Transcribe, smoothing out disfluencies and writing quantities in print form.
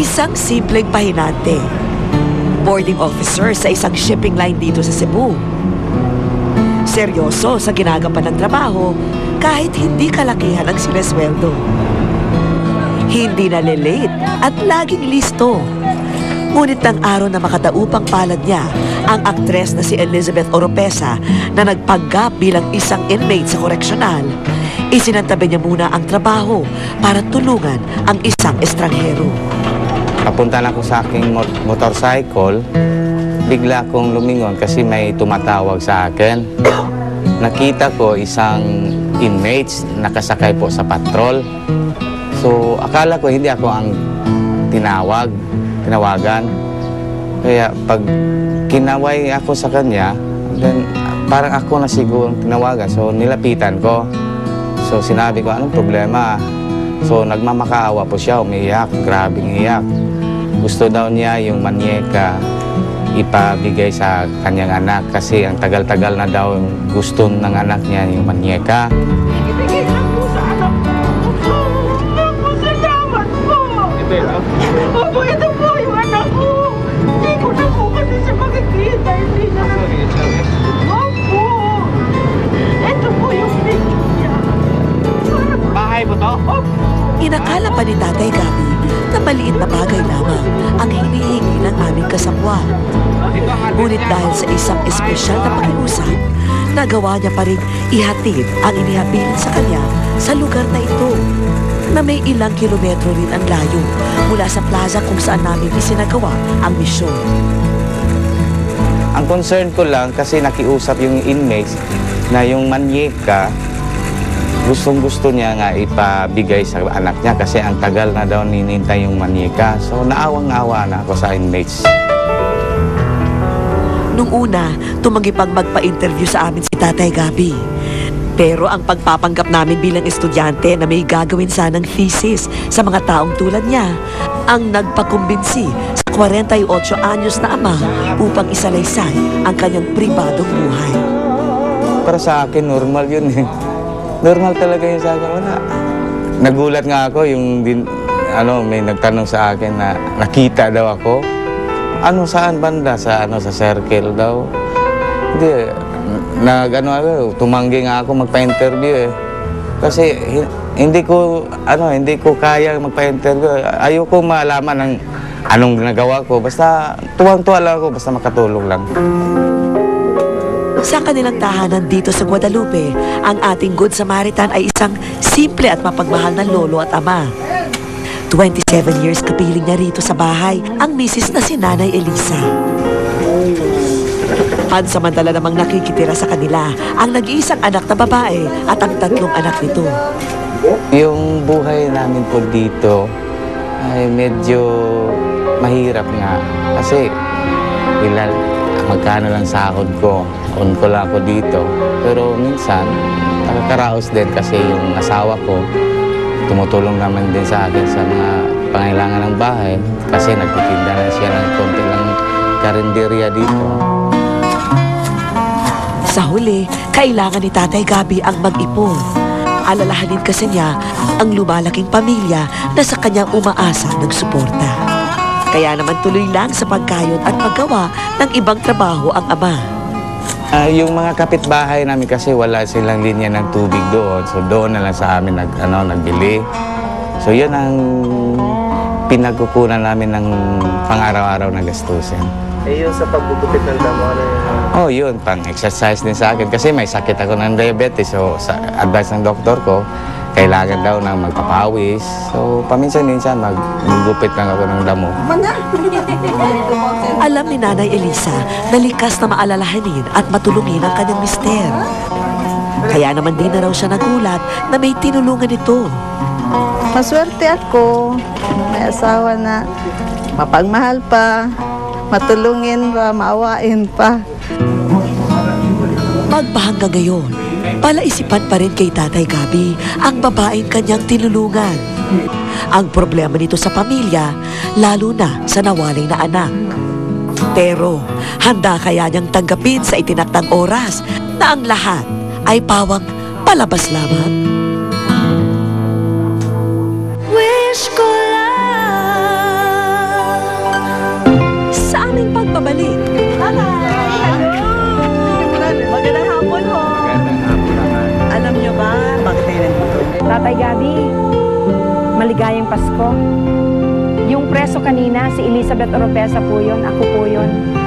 Isang simpleng pahinante. Boarding officer sa isang shipping line dito sa Cebu. Seryoso sa ginagapan ng trabaho kahit hindi kalakihan ang sinesweldo. Hindi nalilate at laging listo. Ngunit ng araw na makadaupang palad niya, ang aktres na si Elizabeth Oropesa na nagpanggap bilang isang inmate sa koreksyonal, isinantabi niya muna ang trabaho para tulungan ang isang estranghero. Papunta na ako sa aking motorcycle, bigla akong lumingon kasi may tumatawag sa akin. Nakita ko isang inmates nakasakay po sa patrol. So, akala ko hindi ako ang tinawagan. Kaya pag kinaway ako sa kanya, then parang ako na siguro tinawagan. So, nilapitan ko. So, sinabi ko, anong problema? So, nagmamakaawa po siya, umiiyak, grabing iyak. Gusto daw niya yung manyeka ipabigay sa kanyang anak kasi ang tagal-tagal na daw gusto ng anak niya yung manyeka. Ibigay lang po sa anak ko. Salamat po. Opo, ito po yung anak ko. Hindi ko na po kasi siya makikita. Hindi na. Opo. Ito po yung picture niya. Bahay mo to? Opo. Inakala pa ni Tatay Gabi na maliit na bagay lamang ang hinihingi ng aming kasabwa. Ngunit dahil sa isang espesyal na pakiusap, nagawa niya pa rin ihatid ang inihabilin sa kanya sa lugar na ito, na may ilang kilometro rin ang layo mula sa plaza kung saan namin isinagawa ang misyon. Ang concern ko lang kasi nakiusap yung inmates na yung manyeka gustong-gusto niya nga ipabigay sa anak niya kasi ang tagal na daw ninintay yung manyeka. So naawang-awa na ako sa inmates. Nung una, tumanggi pang magpa-interview sa amin si Tatay Gabi. Pero ang pagpapanggap namin bilang estudyante na may gagawin sanang thesis sa mga taong tulad niya, ang nagpakumbinsi sa 48 anyos na ama upang isalaysay ang kanyang pribadong buhay. Para sa akin, normal yun eh. Normal talaga yun sa akin. Wala. Nagulat nga ako yung may nagtanong sa akin na nakita daw ako. Saan banda? Sa circle daw. Hindi, tumanggi nga ako magpa-interview eh. Kasi hindi ko kaya magpa-interview. Ayoko malaman ng anong ginagawa ko. Basta tuwang-tuwa lang ako, basta makatulong lang. Sa kanilang tahanan dito sa Guadalupe, ang ating Good Samaritan ay isang simple at mapagmahal na lolo at ama. 27 years kapiling niya rito sa bahay ang misis na si Nanay Elisa. Pansamantala namang nakikitira sa kanila ang nag-iisang anak na babae at ang 3 anak nito. Yung buhay namin po dito ay medyo mahirap nga kasi magkano lang sahod ko. On ko lang ako dito. Pero minsan, nakakaraos din kasi yung asawa ko tumutulong naman din sa akin sa mga pangailangan ng bahay kasi nagtitinda na siya ng konti lang karinderya dito. Sa huli, kailangan ni Tatay Gabi ang mag-ipon. Alalahanin kasi niya ang lumalaking pamilya na sa kanyang umaasa ng suporta. Kaya naman tuloy lang sa pagkayod at paggawa ng ibang trabaho ang ama. Yung mga kapitbahay namin kasi wala silang linya ng tubig doon. So doon na lang sa amin nagbili. So yun ang pinagkukunan namin ng pang-araw-araw na gastusin. Yung sa paggugupit ng damo, yun, pang-exercise din sa akin. Kasi may sakit ako ng diabetes. So sa advice ng doktor ko, kailangan daw na magpapawis. So paminsan-minsan maggupit lang ako ng damo. Alam ni Nanay Elisa na likas na maalalahanin at matulungin ang kanyang mister. Kaya naman din na raw siya nagulat na may tinulungan ito. Maswerte ako. May asawa na mapagmahal pa, matulungin pa, maawain pa. Magbahangga ngayon, palaisipan pa rin kay Tatay Gabi ang babaeng kanyang tinulungan. Ang problema nito sa pamilya, lalo na sa nawalay na anak. Pero handa kaya niyang tanggapin sa itinaktang oras na ang lahat ay pawang palabas lamang? Wish ko lang pabalik. Magandang hapon ho. Alam niyo ba bakit tayo nandito? Tatay Gabi, maligayang Pasko. Yung preso kanina, si Elizabeth Oropesa po yun, ako po yun.